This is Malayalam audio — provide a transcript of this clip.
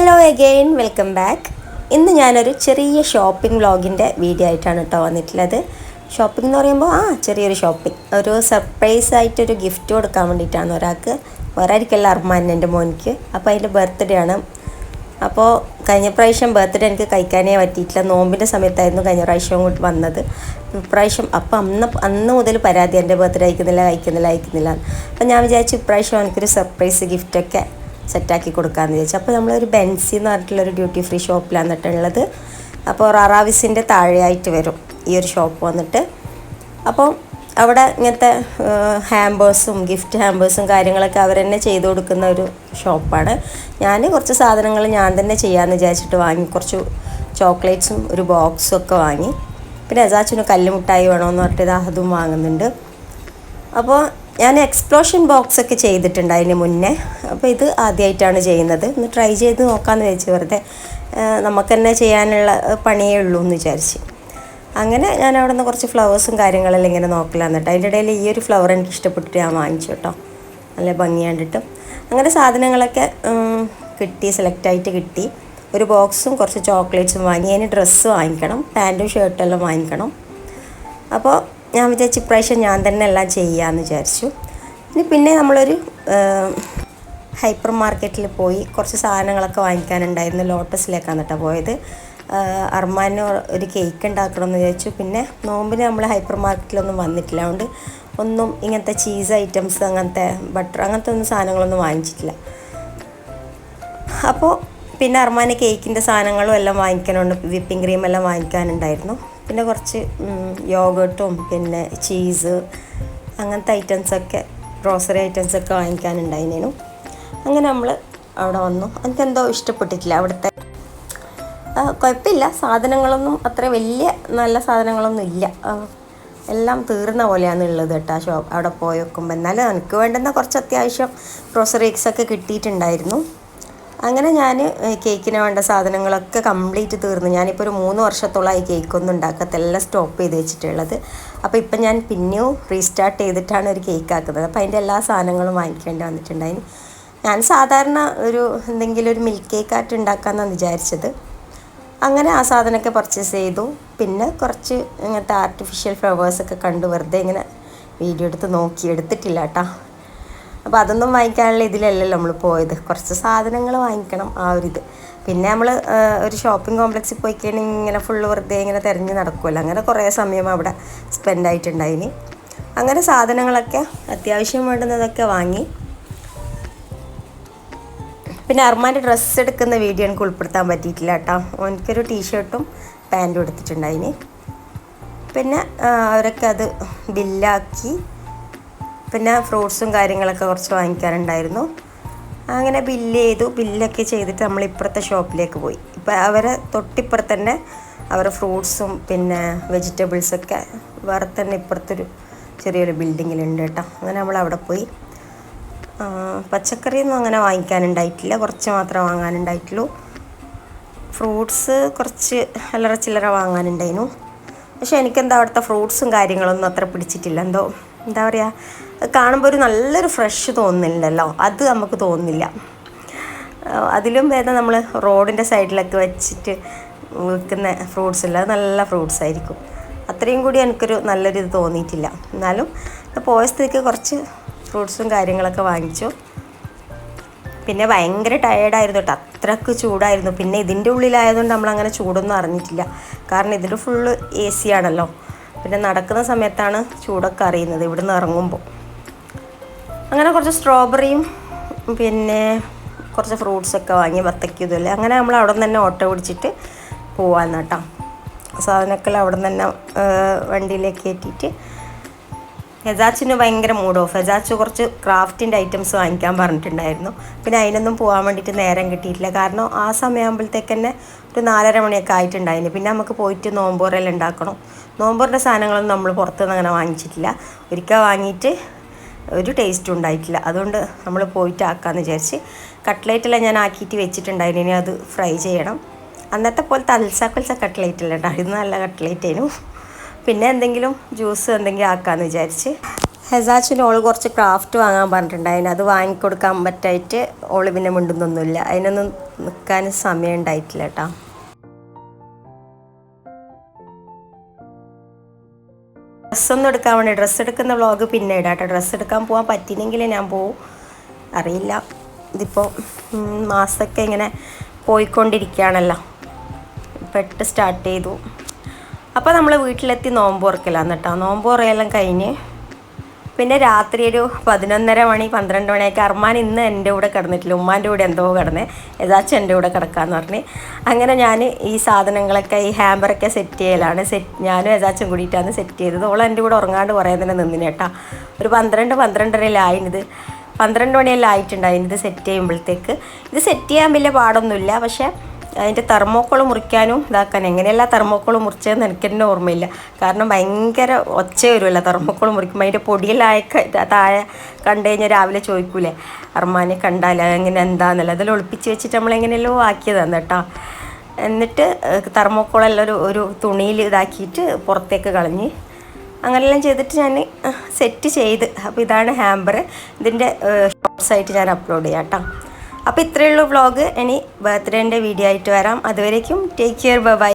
Hello again welcome back. ഇന്ന് ഞാനൊരു ചെറിയ ഷോപ്പിംഗ് വ്ളോഗിൻ്റെ വീഡിയോ ആയിട്ടാണ് കേട്ടോ വന്നിട്ടുള്ളത്. ഷോപ്പിംഗ് എന്ന് പറയുമ്പോൾ ചെറിയൊരു ഷോപ്പിംഗ്, ഒരു സർപ്രൈസ് ആയിട്ടൊരു ഗിഫ്റ്റ് കൊടുക്കാൻ വേണ്ടിയിട്ടാണ് ഒരാൾക്കല്ല അർമാൻ എൻ്റെ മോനിക്ക്. അപ്പോൾ അതിൻ്റെ ബർത്ത്ഡേ ആണ്. അപ്പോൾ കഴിഞ്ഞ പ്രാവശ്യം ബർത്ത്ഡേ എനിക്ക് കഴിക്കാനേ പറ്റിയിട്ടില്ല. നോമ്പിൻ്റെ സമയത്തായിരുന്നു കഴിഞ്ഞ പ്രാവശ്യം കൊണ്ട് വന്നത്. ഇപ്രാവശ്യം അപ്പം അന്ന് മുതൽ പരാതി, എൻ്റെ ബർത്ത്ഡേ കഴിക്കുന്നില്ല. അപ്പം ഞാൻ വിചാരിച്ചു ഇപ്രാവശ്യം എനിക്കൊരു സർപ്രൈസ് ഗിഫ്റ്റൊക്കെ സെറ്റാക്കി കൊടുക്കാമെന്ന് വിചാരിച്ചു. അപ്പോൾ നമ്മളൊരു ബെൻസി എന്ന് പറഞ്ഞിട്ടുള്ളൊരു ഡ്യൂട്ടി ഫ്രീ ഷോപ്പിലാണ് വന്നിട്ടുള്ളത്. അപ്പോൾ റാറാവിസിൻ്റെ താഴെയായിട്ട് വരും ഈ ഒരു ഷോപ്പ് വന്നിട്ട്. അപ്പോൾ അവിടെ ഇങ്ങനത്തെ ഹാമ്പേഴ്സും ഗിഫ്റ്റ് ഹാമ്പേഴ്സും കാര്യങ്ങളൊക്കെ അവർ തന്നെ ചെയ്തു കൊടുക്കുന്ന ഒരു ഷോപ്പാണ്. ഞാൻ കുറച്ച് സാധനങ്ങൾ ഞാൻ തന്നെ ചെയ്യാമെന്ന് വിചാരിച്ചിട്ട് വാങ്ങി. കുറച്ച് ചോക്ലേറ്റ്സും ഒരു ബോക്സും ഒക്കെ വാങ്ങി. പിന്നെ അസാച്ചിന് കല്ലുമുട്ടായി വേണമെന്ന് പറഞ്ഞിട്ട് അതും വാങ്ങുന്നുണ്ട്. അപ്പോൾ ഞാൻ എക്സ്പ്ലോഷൻ ബോക്സൊക്കെ ചെയ്തിട്ടുണ്ട് അതിന് മുന്നേ. അപ്പോൾ ഇത് ആദ്യമായിട്ടാണ് ചെയ്യുന്നത്. ഒന്ന് ട്രൈ ചെയ്ത് നോക്കാമെന്ന് വിചാരിച്ചു. വെറുതെ നമുക്ക് തന്നെ ചെയ്യാനുള്ള പണിയേ ഉള്ളൂ എന്ന് വിചാരിച്ച്. അങ്ങനെ ഞാൻ അവിടെ നിന്ന് കുറച്ച് ഫ്ലവേഴ്സും കാര്യങ്ങളെല്ലാം ഇങ്ങനെ നോക്കലാന്ന് കേട്ടോ. അതിൻ്റെ ഇടയിൽ ഈ ഒരു ഫ്ലവർ എനിക്ക് ഇഷ്ടപ്പെട്ടിട്ട് ഞാൻ വാങ്ങിച്ചു കേട്ടോ. നല്ല ഭംഗി കണ്ടിട്ടും അങ്ങനെ സാധനങ്ങളൊക്കെ സെലക്റ്റായിട്ട് കിട്ടി. ഒരു ബോക്സും കുറച്ച് ചോക്ലേറ്റ്സും വാങ്ങി. അതിന് ഡ്രസ്സ് വാങ്ങിക്കണം, പാൻറ്റും ഷർട്ടെല്ലാം വാങ്ങിക്കണം. അപ്പോൾ ഞാൻ വിചാരിച്ചു ഇപ്രാവശ്യം ഞാൻ തന്നെ എല്ലാം ചെയ്യാമെന്ന് വിചാരിച്ചു. പിന്നെ നമ്മളൊരു ഹൈപ്പർ മാർക്കറ്റിൽ പോയി കുറച്ച് സാധനങ്ങളൊക്കെ വാങ്ങിക്കാനുണ്ടായിരുന്നു. ലോട്ടസിലേക്കാണ് കേട്ടോ പോയത്. അർമാന് ഒരു കേക്ക് ഉണ്ടാക്കണമെന്ന് വിചാരിച്ചു. പിന്നെ നോമ്പിന് നമ്മൾ ഹൈപ്പർ മാർക്കറ്റിലൊന്നും വന്നിട്ടില്ല, അതുകൊണ്ട് ഒന്നും ഇങ്ങനത്തെ ചീസ് ഐറ്റംസ്, അങ്ങനത്തെ ബട്ടർ, അങ്ങനത്തെ ഒന്നും സാധനങ്ങളൊന്നും വാങ്ങിച്ചിട്ടില്ല. അപ്പോൾ പിന്നെ അർമാന് കേക്കിൻ്റെ സാധനങ്ങളും എല്ലാം വാങ്ങിക്കാനുണ്ട്. വിപ്പിംഗ് ക്രീം എല്ലാം വാങ്ങിക്കാനുണ്ടായിരുന്നു. പിന്നെ കുറച്ച് യോഗട്ടും പിന്നെ ചീസ് അങ്ങനത്തെ ഐറ്റംസൊക്കെ, ഗ്രോസറി ഐറ്റംസൊക്കെ വാങ്ങിക്കാനുണ്ടായിരുന്നു. അങ്ങനെ നമ്മൾ അവിടെ വന്നു. എനിക്കെന്തോ ഇഷ്ടപ്പെട്ടിട്ടില്ല അവിടുത്തെ. കുഴപ്പമില്ല, സാധനങ്ങളൊന്നും അത്ര വലിയ നല്ല സാധനങ്ങളൊന്നും ഇല്ല. എല്ലാം തീർന്ന പോലെയാണ് ഉള്ളത് കേട്ടോ അവിടെ പോയി വെക്കുമ്പോൾ. എന്നാലും എനിക്ക് വേണ്ടുന്ന കുറച്ച് അത്യാവശ്യം ഗ്രോസറീസൊക്കെ കിട്ടിയിട്ടുണ്ടായിരുന്നു. അങ്ങനെ ഞാൻ കേക്കിന് വേണ്ട സാധനങ്ങളൊക്കെ കംപ്ലീറ്റ് തീർന്നു. ഞാനിപ്പോൾ ഒരു 3 വർഷത്തോളമായി കേക്കൊന്നും ഉണ്ടാക്കത്തെല്ലാം സ്റ്റോപ്പ് ചെയ്ത് വെച്ചിട്ടുള്ളത്. അപ്പോൾ ഇപ്പം ഞാൻ പിന്നെയും റീസ്റ്റാർട്ട് ചെയ്തിട്ടാണ് ഒരു കേക്ക് ആക്കുന്നത്. അപ്പോൾ അതിൻ്റെ എല്ലാ സാധനങ്ങളും വാങ്ങിക്കേണ്ടി വന്നിട്ടുണ്ടായിരുന്നു. ഞാൻ സാധാരണ എന്തെങ്കിലും ഒരു മിൽക്ക് കേക്കായിട്ട് ഉണ്ടാക്കാമെന്നാണ് വിചാരിച്ചത്. അങ്ങനെ ആ സാധനമൊക്കെ പർച്ചേസ് ചെയ്തു. പിന്നെ കുറച്ച് ഇങ്ങനത്തെ ആർട്ടിഫിഷ്യൽ ഫ്ലവേഴ്സൊക്കെ കണ്ടു വെറുതെ ഇങ്ങനെ വീഡിയോ എടുത്തിട്ടില്ല കേട്ടോ. അപ്പോൾ അതൊന്നും വാങ്ങിക്കാനുള്ള ഇതിലല്ലല്ലോ നമ്മൾ പോയത്. കുറച്ച് സാധനങ്ങൾ വാങ്ങിക്കണം, ആ ഒരിത്. പിന്നെ നമ്മൾ ഒരു ഷോപ്പിംഗ് കോംപ്ലക്സിൽ പോയി കഴിഞ്ഞാൽ ഇങ്ങനെ ഫുള്ള് വെറുതെ ഇങ്ങനെ തിരഞ്ഞ് നടക്കുമല്ലോ. അങ്ങനെ കുറേ സമയം അവിടെ സ്പെൻഡ് ആയിട്ടുണ്ടായിന്. അങ്ങനെ സാധനങ്ങളൊക്കെ അത്യാവശ്യം വേണ്ടുന്നതൊക്കെ വാങ്ങി. പിന്നെ അർമാൻ്റെ ഡ്രസ്സ് എടുക്കുന്ന വീഡിയോ എനിക്ക് ഉൾപ്പെടുത്താൻ പറ്റിയിട്ടില്ല കേട്ടോ. എനിക്കൊരു ടീഷർട്ടും പാൻറ്റും എടുത്തിട്ടുണ്ടായിന്. പിന്നെ അവരൊക്കെ അത് ബില്ലാക്കി. പിന്നെ ഫ്രൂട്ട്സും കാര്യങ്ങളൊക്കെ കുറച്ച് വാങ്ങിക്കാനുണ്ടായിരുന്നു. അങ്ങനെ ബില്ലൊക്കെ ചെയ്തിട്ട് നമ്മൾ ഇപ്പുറത്തെ ഷോപ്പിലേക്ക് പോയി. ഇപ്പം അവരെ തൊട്ടിപ്പുറത്ത് തന്നെ അവരുടെ ഫ്രൂട്ട്സും പിന്നെ വെജിറ്റബിൾസൊക്കെ വേറെ തന്നെ ഇപ്പുറത്തൊരു ചെറിയൊരു ബിൽഡിങ്ങിലുണ്ട് കേട്ടോ. അങ്ങനെ നമ്മൾ അവിടെ പോയി. പച്ചക്കറിയൊന്നും അങ്ങനെ വാങ്ങിക്കാനുണ്ടായിട്ടില്ല, കുറച്ച് മാത്രമേ വാങ്ങാനുണ്ടായിട്ടുള്ളൂ. ഫ്രൂട്ട്സ് കുറച്ച് അല്ലറ ചില്ലറ വാങ്ങാനുണ്ടായിരുന്നു. പക്ഷേ എനിക്കെന്താ അവിടുത്തെ ഫ്രൂട്ട്സും കാര്യങ്ങളൊന്നും അത്ര പിടിച്ചിട്ടില്ല. എന്താ പറയുക, കാണുമ്പോൾ ഒരു നല്ലൊരു ഫ്രഷ് തോന്നുന്നില്ലല്ലോ, അത് നമുക്ക് തോന്നുന്നില്ല. അതിലും ഭേദം നമ്മൾ റോഡിൻ്റെ സൈഡിലൊക്കെ വെച്ചിട്ട് വിൽക്കുന്ന ഫ്രൂട്ട്സ് ഇല്ല, അത് നല്ല ഫ്രൂട്ട്സ് ആയിരിക്കും. അത്രയും കൂടി എനിക്കൊരു നല്ലൊരിത് തോന്നിയിട്ടില്ല. എന്നാലും പോയ സ്ഥിതിക്ക് കുറച്ച് ഫ്രൂട്ട്സും കാര്യങ്ങളൊക്കെ വാങ്ങിച്ചു. പിന്നെ ഭയങ്കര ടയേർഡായിരുന്നു കേട്ടോ, അത്രയ്ക്ക് ചൂടായിരുന്നു. പിന്നെ ഇതിൻ്റെ ഉള്ളിലായതുകൊണ്ട് നമ്മളങ്ങനെ ചൂടൊന്നും അറിഞ്ഞിട്ടില്ല, കാരണം ഇതിൽ ഫുള്ള് AC ആണല്ലോ. പിന്നെ നടക്കുന്ന സമയത്താണ് ചൂടൊക്കെ അറിയുന്നത് ഇവിടുന്ന് ഇറങ്ങുമ്പോൾ. അങ്ങനെ കുറച്ച് സ്ട്രോബെറിയും പിന്നെ കുറച്ച് ഫ്രൂട്ട്സൊക്കെ വാങ്ങി, വത്തയ്ക്കും ഇതല്ലേ. അങ്ങനെ നമ്മൾ അവിടെ നിന്ന് തന്നെ ഓട്ടോ പിടിച്ചിട്ട് പോകാമെന്ന് കേട്ടോ. സാധനമൊക്കെ അവിടെ നിന്ന് തന്നെ വണ്ടിയിലേക്ക് കയറ്റിയിട്ട്. ഹെസാച്ചിന് ഭയങ്കര മൂഡ് ഓഫ്. ഹെസാച്ച് കുറച്ച് ക്രാഫ്റ്റിൻ്റെ ഐറ്റംസ് വാങ്ങിക്കാൻ പറഞ്ഞിട്ടുണ്ടായിരുന്നു. പിന്നെ അതിനൊന്നും പോകാൻ വേണ്ടിയിട്ട് നേരം കിട്ടിയിട്ടില്ല, കാരണം ആ സമയമാകുമ്പോഴത്തേക്ക് തന്നെ ഒരു 4:30 മണിയൊക്കെ ആയിട്ടുണ്ടായിരുന്നു. പിന്നെ നമുക്ക് പോയിട്ട് നോമ്പോറെല്ലാം ഉണ്ടാക്കണം. നോമ്പോറിൻ്റെ സാധനങ്ങളൊന്നും നമ്മൾ പുറത്തുനിന്ന് അങ്ങനെ വാങ്ങിച്ചിട്ടില്ല. ഒരിക്കൽ വാങ്ങിയിട്ട് ഒരു ടേസ്റ്റും ഉണ്ടായിട്ടില്ല. അതുകൊണ്ട് നമ്മൾ പോയിട്ട് ആക്കാമെന്ന് വിചാരിച്ച് കട്ട്ലേറ്റെല്ലാം ഞാൻ ആക്കിയിട്ട് വെച്ചിട്ടുണ്ടായിരുന്നു. ഇനി അത് ഫ്രൈ ചെയ്യണം. അന്നത്തെ പോലത്തെ അൽസ കട്ട്ലേറ്റ് അല്ല കേട്ടോ, ഇത് നല്ല കട്ട്ലേറ്റ് ആയിരുന്നു. പിന്നെ എന്തെങ്കിലും ജ്യൂസ് എന്തെങ്കിലും ആക്കാമെന്ന് വിചാരിച്ച് ഹെസാച്ചിന് ഓൾ കുറച്ച് ക്രാഫ്റ്റ് വാങ്ങാൻ പറഞ്ഞിട്ടുണ്ടായിരുന്നു. അത് വാങ്ങിക്കൊടുക്കാൻ പറ്റായിട്ട് ഓൾ പിന്നെ മിണ്ടുന്നൊന്നുമില്ല. അതിനൊന്നും നിൽക്കാൻ സമയം ഉണ്ടായിട്ടില്ല കേട്ടോ. ഡ്രസ്സൊന്നും എടുക്കാൻ വേണ്ടി ഡ്രസ്സ് എടുക്കുന്ന വ്ളോഗ് പിന്നെ ഇടാം കേട്ടോ. ഡ്രസ്സ് എടുക്കാൻ പോകാൻ പറ്റിയില്ലെങ്കിലേ ഞാൻ പോവും, അറിയില്ല. ഇതിപ്പോൾ മാസമൊക്കെ ഇങ്ങനെ പോയിക്കൊണ്ടിരിക്കുകയാണല്ലോ. ഇപ്പം സ്റ്റാർട്ട് ചെയ്തു. അപ്പോൾ നമ്മൾ വീട്ടിലെത്തി നോമ്പ് തുറക്കലാന്ന് കേട്ടോ. നോമ്പ് തുറയെല്ലാം കഴിഞ്ഞ് പിന്നെ രാത്രി ഒരു 11:30 മണി 12 മണിയൊക്കെ അർമാൻ ഇന്ന് എൻ്റെ കൂടെ കിടന്നിട്ടില്ല, ഉമ്മാൻ്റെ കൂടെ എന്തോ കിടന്ന്, ഏതാച്ചും എൻ്റെ കൂടെ കിടക്കാമെന്ന് പറഞ്ഞ് അങ്ങനെ ഞാൻ ഈ സാധനങ്ങളൊക്കെ ഈ ഹാമ്പറൊക്കെ സെറ്റ് ചെയ്യലാണ്. ഞാനും ഏതാച്ചും കൂടിയിട്ടാണ് സെറ്റ് ചെയ്തത്. ഓൾ എൻ്റെ കൂടെ ഉറങ്ങാണ്ട് കുറേ തന്നെ നിന്നിന് കേട്ടോ. ഒരു 12-12:30 12 മണിയെല്ലാം ആയിട്ടുണ്ടായിരുന്നു ഇത് സെറ്റ് ചെയ്യുമ്പോഴത്തേക്ക്. ഇത് സെറ്റ് ചെയ്യാൻ വലിയ പാടൊന്നുമില്ല, പക്ഷേ അതിൻ്റെ തെർമോക്കോൾ മുറിക്കാനും ഇതാക്കാനും എങ്ങനെയല്ല തെർമോക്കോൾ മുറിച്ചതെന്ന് എനിക്ക് തന്നെ ഓർമ്മയില്ല. കാരണം ഭയങ്കര ഒച്ച വരുമല്ലോ തെർമോക്കോൾ മുറിക്കുമ്പോൾ. അതിൻ്റെ പൊടിയെല്ലാം താഴെ കണ്ടു കഴിഞ്ഞാൽ രാവിലെ ചോദിക്കൂലേ അർമാനെ കണ്ടാൽ എങ്ങനെ എന്താണെന്നല്ല, അതെല്ലാം ഒളിപ്പിച്ച് വെച്ചിട്ട് നമ്മളെങ്ങനെയല്ലോ ആക്കിയതാണ് കേട്ടോ. എന്നിട്ട് തെർമോക്കോളെല്ലാം ഒരു തുണിയിൽ ഇതാക്കിയിട്ട് പുറത്തേക്ക് കളഞ്ഞ് അങ്ങനെയെല്ലാം ചെയ്തിട്ട് ഞാൻ സെറ്റ് ചെയ്ത്. അപ്പോൾ ഇതാണ് ഹാമ്പർ. ഇതിൻ്റെ ഷോർട്ട്സായിട്ട് ഞാൻ അപ്ലോഡ് ചെയ്യാം കേട്ടോ. അപ്പോൾ ഇത്രയുള്ള വ്ളോഗ്. ഇനി ബർത്ത്ഡേൻ്റെ വീഡിയോ ആയിട്ട് വരാം. അതുവരേക്കും ടേക്ക് കെയർ, ബൈ.